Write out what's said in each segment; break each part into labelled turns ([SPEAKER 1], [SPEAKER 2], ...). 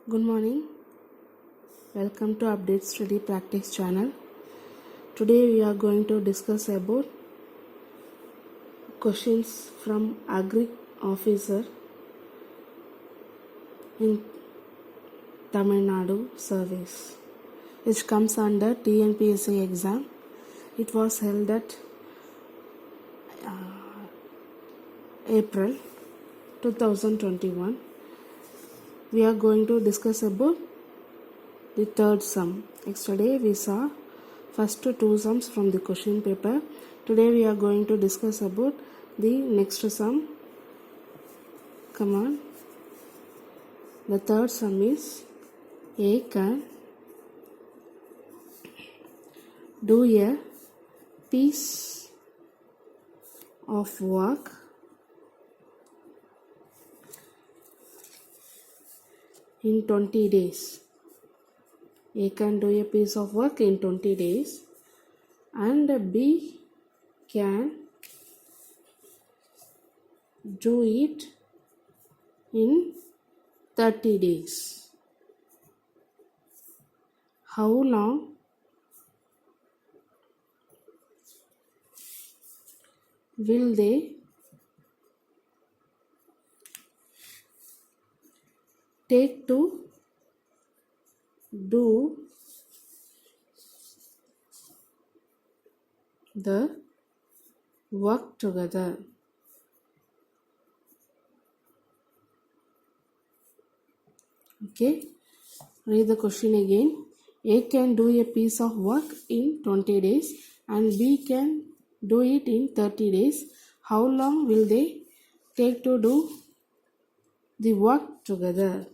[SPEAKER 1] Good morning. Welcome to Update Study Practice channel. Today we are going to discuss about questions from Agri Officer in Tamil Nadu Service, which comes under TNPSC exam. It was held at April 2021. We are going to discuss about the third sum. Yesterday we saw first two sums from the question paper. Today we are going to discuss about the next sum. Come on. The third sum is A can do a piece of work in 20 days. A can do a piece of work in 20 days and B can do it in 30 days. How long will they take to do the work together? Okay, read the question again. A can do a piece of work in 20 days and B can do it in 30 days. How long will they take to do the work together?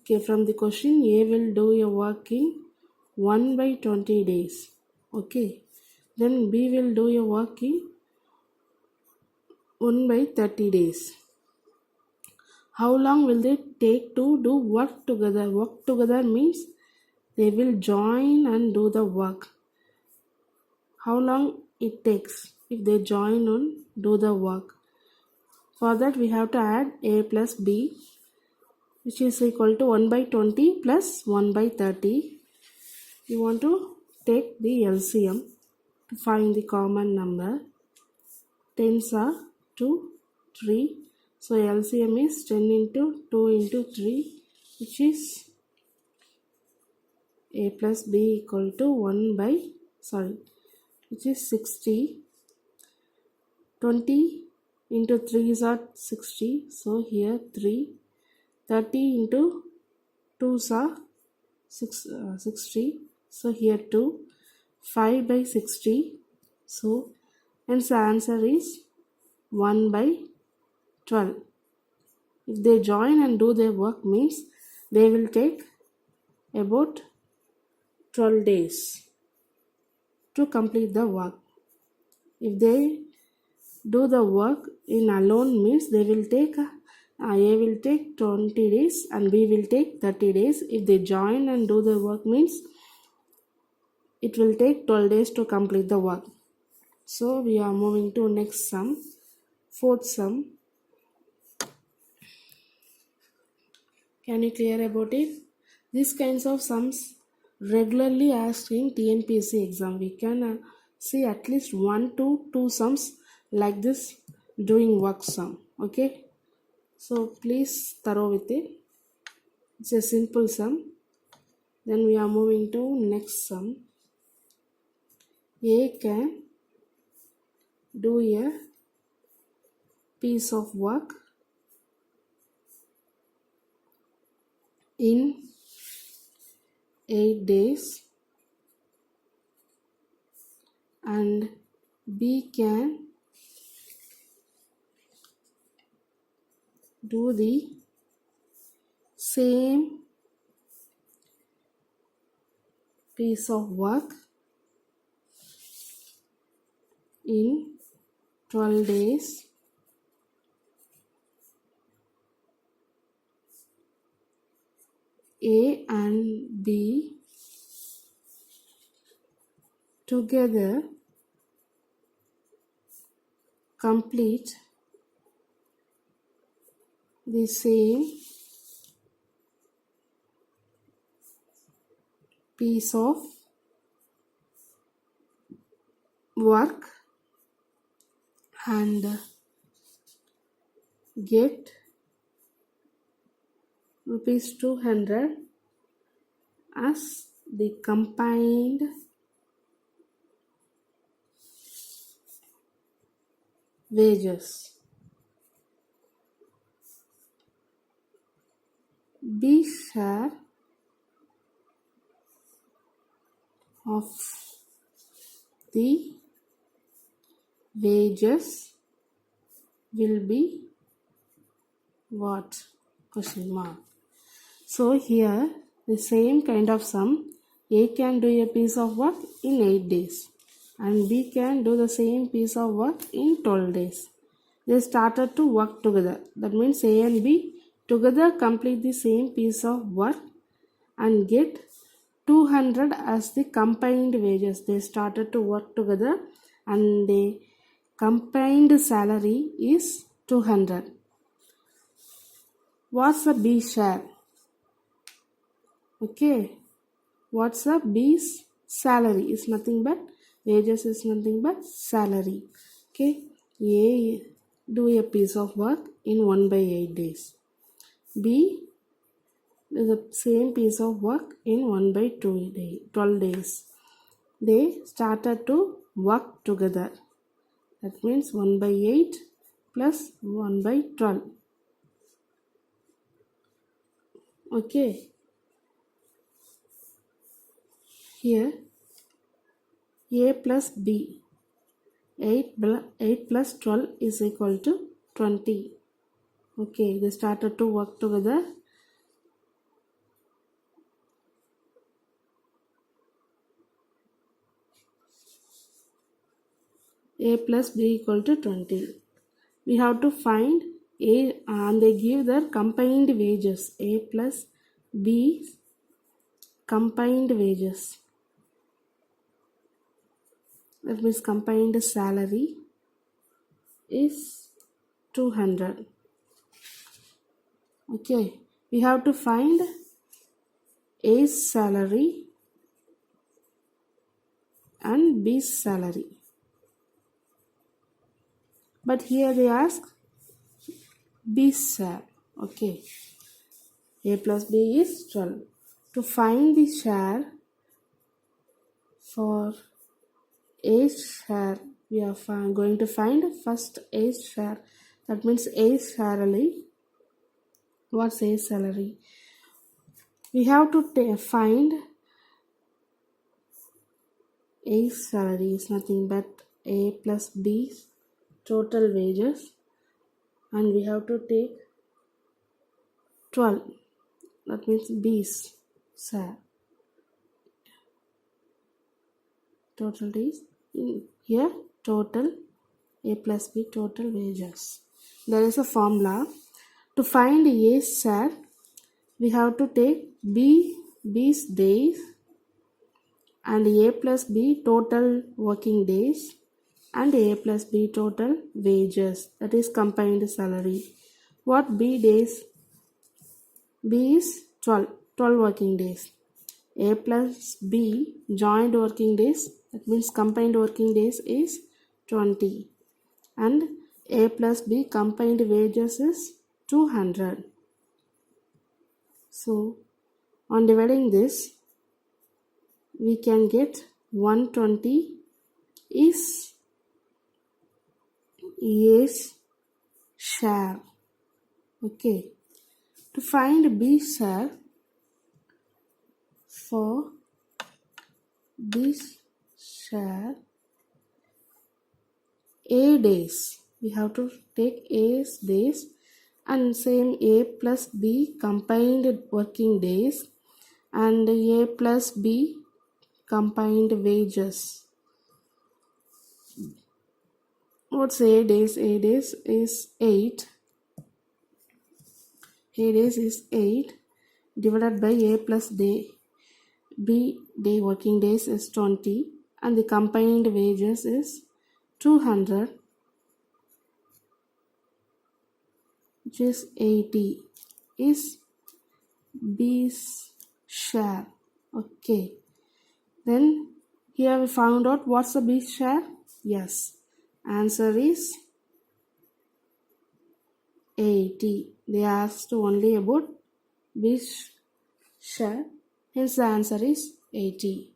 [SPEAKER 1] Okay, from the question, A will do a work in 1/20 days. Okay, then B will do a work in 1/30 days. How long will they take to do work together? Work together means they will join and do the work. How long it takes if they join and do the work? For that we have to add A plus B, which is equal to 1/20 plus 1/30. You want to take the LCM to find the common number. 10s are 2, 3. So LCM is 10 into 2 into 3, which is A plus B equal to which is 60. 20 into 3 is 60. So here 3. 30 into 2s are 60. So here 2. 5/60. So hence the answer is 1/12. If they join and do their work means they will take about 12 days to complete the work. If they do the work in alone means they will take A will take 20 days and B will take 30 days. If they join and do the work means it will take 12 days to complete the work. So we are moving to next sum, fourth sum. Can you clear about it? These kinds of sums regularly asked in TNPSC exam. We can see at least 1 to 2 sums like this doing work sum. Okay, so please thorough with it. It's a simple sum. Then we are moving to next sum. A can do a piece of work in 8 days and B can do the same piece of work in 12 days A and B together complete the same piece of work and get rupees 200 as the combined wages. B share of the wages will be what? Question mark. So here the same kind of sum, A can do a piece of work in 8 days and B can do the same piece of work in 12 days. They started to work together. That means A and B together complete the same piece of work and get 200 as the combined wages. They started to work together and the combined salary is 200. What's the B share? Okay, what's the B's salary? Is nothing but wages, is nothing but salary. Okay, A do a piece of work in 1 by 8 days. B do the same piece of work in 1 by 12 days. They started to work together. That means 1 by 8 plus 1 by 12. Okay. Here A plus B, 8 plus 12 is equal to 20. Okay, they started to work together. A plus B equal to 20. We have to find A and they give their combined wages. A plus B combined wages. That means combined salary is 200. Okay, we have to find A's salary and B's salary. But here they ask B's share. Okay, A plus B is 12. To find the share for A's share, we are going to find first A's share. That means A's salary. What's A's salary? We have to find A's salary is nothing but A plus B's total wages, and we have to take 12. That means B's share. Total is here total A plus B total wages. There is a formula. To find A's share, we have to take B's days and A plus B total working days and A plus B total wages, that is combined salary. What B days? B is 12 working days. A plus B joint working days, that means combined working days is 20 and A plus B combined wages is 200. So on dividing this, we can get 120 is A's share. Okay, to find B's share, for B's share, A days, we have to take A's days and same A plus B combined working days and A plus B combined wages. What's A days? A days is 8. A days is 8 divided by A plus day. B day working days is 20 and the combined wages is 200, which is 80 is B's share. Okay, Then here we found out what's the B's share. Yes, answer is 80. They asked only about B's share. Hence the answer is 80.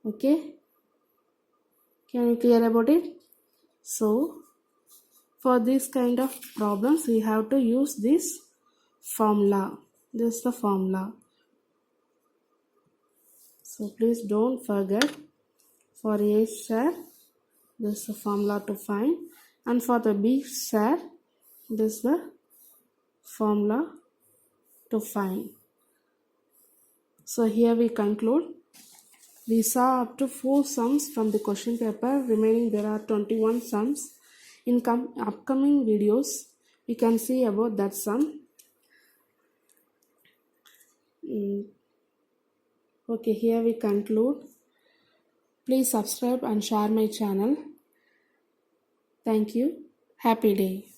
[SPEAKER 1] Okay. Can you clear about it? So for this kind of problems we have to use this formula. This is the formula. So please don't forget, for A share this is the formula to find, and for the B share this is the formula to find. So here we conclude. We saw up to 4 sums from the question paper. Remaining there are 21 sums. In upcoming videos we can see about that sum. Okay, here we conclude. Please subscribe and share my channel. Thank you. Happy day.